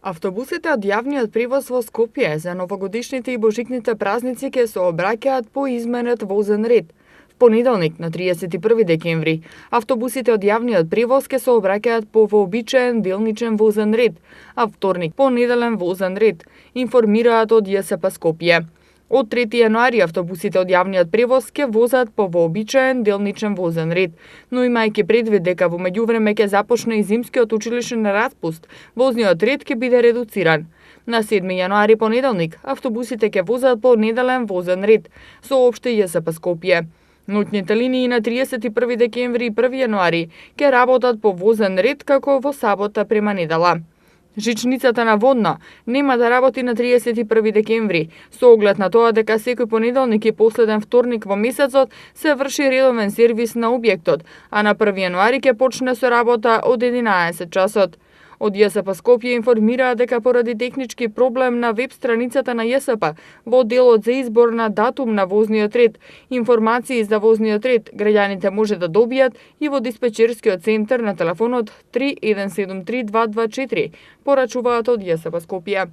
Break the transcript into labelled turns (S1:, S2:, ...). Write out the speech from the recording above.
S1: Автобусите од јавниот превоз во Скопје за новогодишните и божикните празници ќе се обраќаат по изменет возен ред. В понеделник, на 31 декември, автобусите од јавниот превоз ќе се обраќаат по вообичаен делничен возен ред, а вторник по неделен возен ред, информираат од ЈСП Скопје. Од 3 јануари автобусите од јавниот превоз ќе возат по вообичаен делничен возен ред, но имајќи предвид дека во меѓувреме ќе започне и зимскиот училишен распуст, возниот ред ќе биде редуциран. На 7 јануари понеделник автобусите ќе возат по неделен возен ред, соопшти ЈСП Скопје. Ноќните линии на 31 декември и 1 јануари ќе работат по возен ред како во сабота према недела. Жичницата на Водна нема да работи на 31 декември, со оглед на тоа дека секој понеделник и последен вторник во месецот се врши редовен сервис на објектот, а на 1 јануари ќе почне со работа од 11 часот. Од ЈСП Скопје информираат дека поради технички проблем на веб страницата на ЈСП во делот за избор на датум на возниот ред, информации за возниот ред граѓаните може да добијат и во диспечерскиот центар на телефонот 3173 224, порачуваат од ЈСП Скопје.